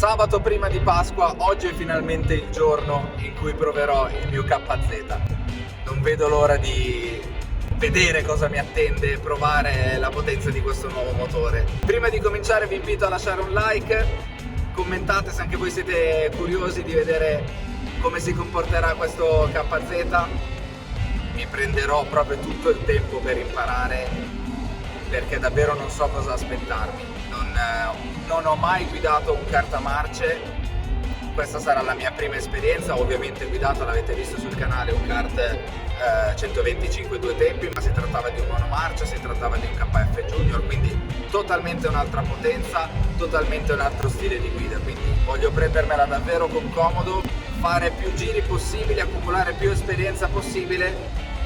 Sabato prima di Pasqua, oggi è finalmente il giorno in cui proverò il mio KZ. Non vedo l'ora di vedere cosa mi attende e provare la potenza di questo nuovo motore. Prima di cominciare vi invito a lasciare un like, commentate se anche voi siete curiosi di vedere come si comporterà questo KZ. Mi prenderò proprio tutto il tempo per imparare, perché davvero non so cosa aspettarmi. Non ho mai guidato un cartamarce, questa sarà la mia prima esperienza. Ho ovviamente guidato, l'avete visto sul canale, un kart 125 due tempi, ma si trattava di un monomarcia, si trattava di un KF Junior, quindi totalmente un'altra potenza, totalmente un altro stile di guida. Quindi voglio prendermela davvero con comodo, fare più giri possibili, accumulare più esperienza possibile,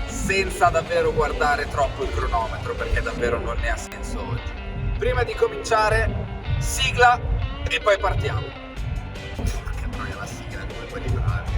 senza davvero guardare troppo il cronometro, perché davvero non ne ha senso oggi. Prima di cominciare, sigla e poi partiamo. Porca troia, la sigla come quelli bravi.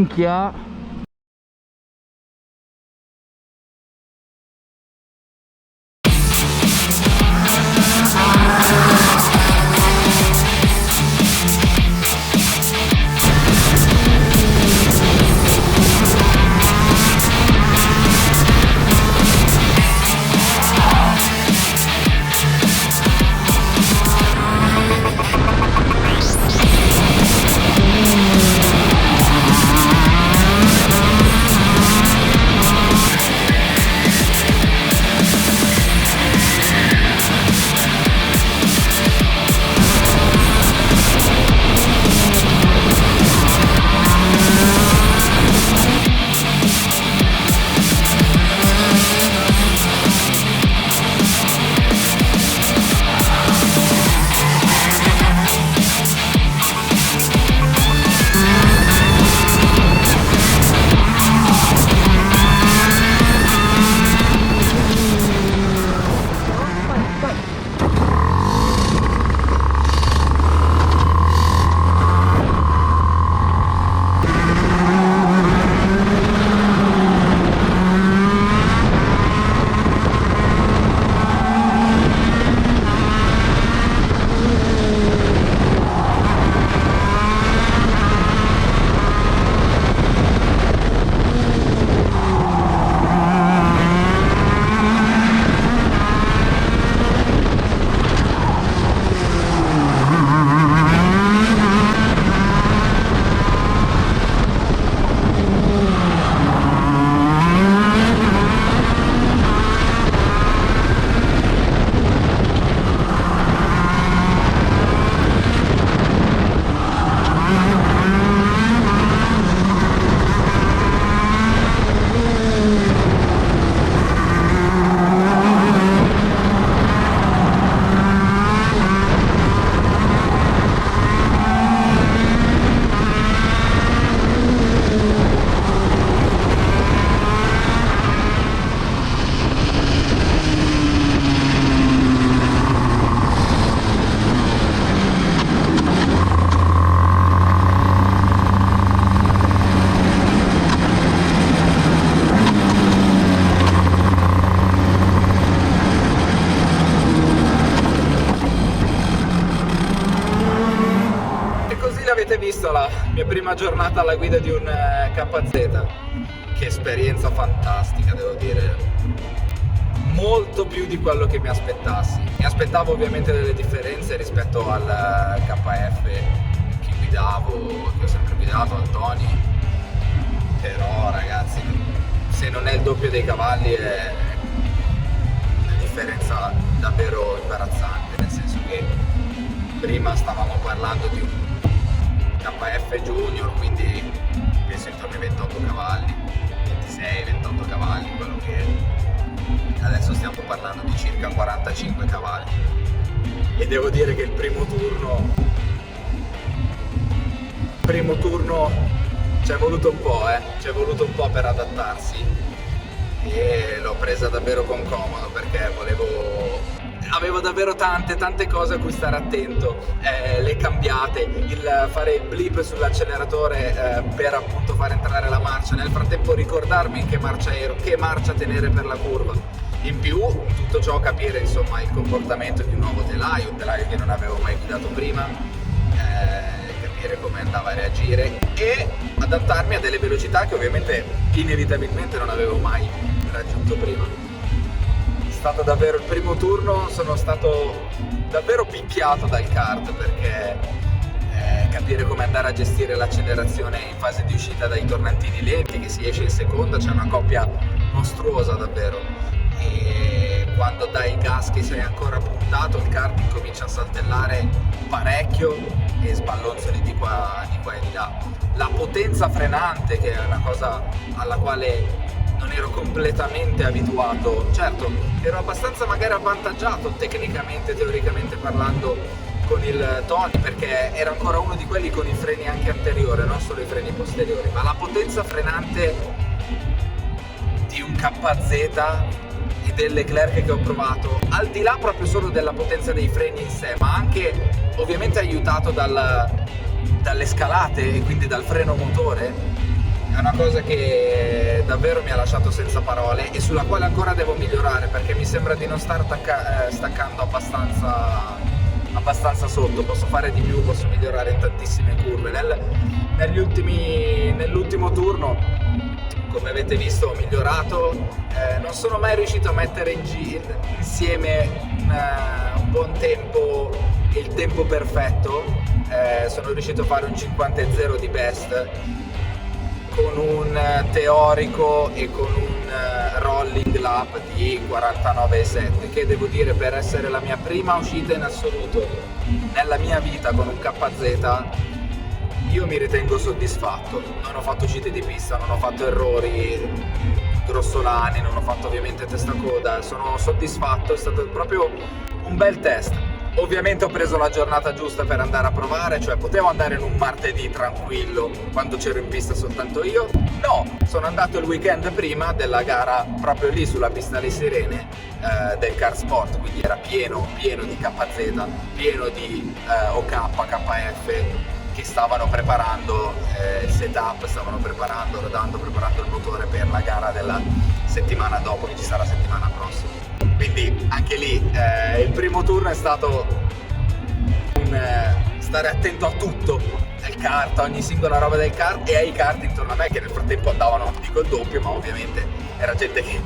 minchia. Avete visto la mia prima giornata alla guida di un KZ. Che esperienza fantastica, devo dire, molto più di quello che mi aspettassi. Mi aspettavo ovviamente delle differenze rispetto al KF che guidavo, che ho sempre guidato, al Tony, però ragazzi, se non è il doppio dei cavalli è una differenza davvero imbarazzante, nel senso che prima stavamo parlando di un KF Junior, quindi penso intorno ai 28 cavalli, 26-28 cavalli, quello che è. Adesso stiamo parlando di circa 45 cavalli e devo dire che il primo turno ci è voluto un po' per adattarsi e l'ho presa davvero con comodo perché avevo davvero tante cose a cui stare attento, le cambiate, il fare il blip sull'acceleratore per appunto far entrare la marcia, nel frattempo ricordarmi in che marcia ero, che marcia tenere per la curva. In più tutto ciò capire insomma il comportamento di un nuovo telaio, un telaio che non avevo mai guidato prima, capire come andava a reagire e adattarmi a delle velocità che ovviamente inevitabilmente non avevo mai raggiunto prima. È stato davvero il primo turno, sono stato davvero picchiato dal kart perché capire come andare a gestire l'accelerazione in fase di uscita dai tornantini lenti, che si esce in seconda, c'è una coppia mostruosa davvero, e quando dai il gas che sei ancora puntato il kart comincia a saltellare parecchio e sballonzoli di qua e di là. La potenza frenante, che è una cosa alla quale non ero completamente abituato, certo ero abbastanza magari avvantaggiato tecnicamente, teoricamente parlando con il Tony, perché era ancora uno di quelli con i freni anche anteriori, non solo i freni posteriori, ma la potenza frenante di un KZ e del Leclerc che ho provato, al di là proprio solo della potenza dei freni in sé, ma anche ovviamente aiutato dalle scalate e quindi dal freno motore, è una cosa che davvero mi ha lasciato senza parole e sulla quale ancora devo migliorare, perché mi sembra di non star staccando abbastanza sotto. Posso fare di più, posso migliorare in tantissime curve. Nell'ultimo turno, come avete visto, ho migliorato. Non sono mai riuscito a mettere insieme un buon tempo, il tempo perfetto. Sono riuscito a fare un 50.0 di best con un teorico e con un rolling lap di 49.7, che devo dire, per essere la mia prima uscita in assoluto nella mia vita con un KZ, io mi ritengo soddisfatto. Non ho fatto uscite di pista, non ho fatto errori grossolani, non ho fatto ovviamente testacoda, sono soddisfatto, è stato proprio un bel test. Ovviamente ho preso la giornata giusta per andare a provare, cioè potevo andare in un martedì tranquillo quando c'ero in pista soltanto io. No, sono andato il weekend prima della gara proprio lì sulla pista alle Sirene del Car Sport, quindi era pieno di KZ, pieno di OK, KF, che stavano preparando il setup, stavano preparando il motore per la gara della settimana dopo, che ci sarà settimana prossima. Quindi anche lì il primo turno è stato stare attento a tutto, al kart, a ogni singola roba del kart e ai kart intorno a me, che nel frattempo andavano, non dico il doppio, ma ovviamente era gente che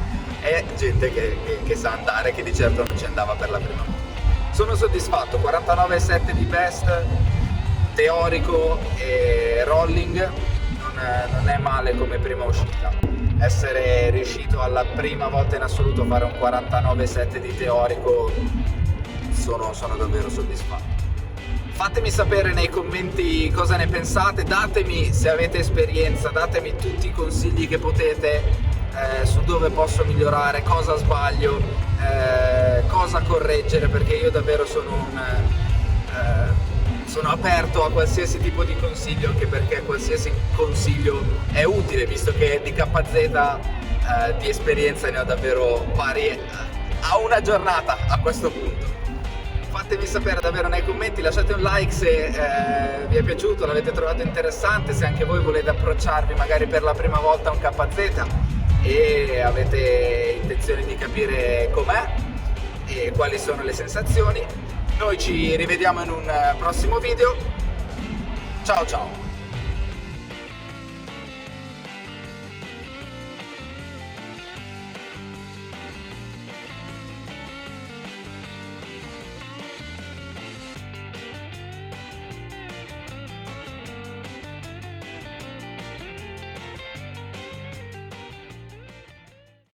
sa andare, che di certo non ci andava per la prima volta. Sono soddisfatto, 49.7 di best, teorico e rolling, non è male come prima uscita. Essere riuscito alla prima volta in assoluto a fare un 49.7 di teorico, sono davvero soddisfatto. Fatemi sapere nei commenti cosa ne pensate, datemi, se avete esperienza, datemi tutti i consigli che potete su dove posso migliorare, cosa sbaglio, cosa correggere, perché io davvero sono aperto a qualsiasi tipo di consiglio, anche perché qualsiasi consiglio è utile, visto che di KZ di esperienza ne ho davvero pari a una giornata a questo punto. Fatemi sapere davvero nei commenti, lasciate un like se vi è piaciuto, l'avete trovato interessante, se anche voi volete approcciarvi magari per la prima volta a un KZ e avete intenzione di capire com'è e quali sono le sensazioni. Noi ci rivediamo in un prossimo video. Ciao ciao!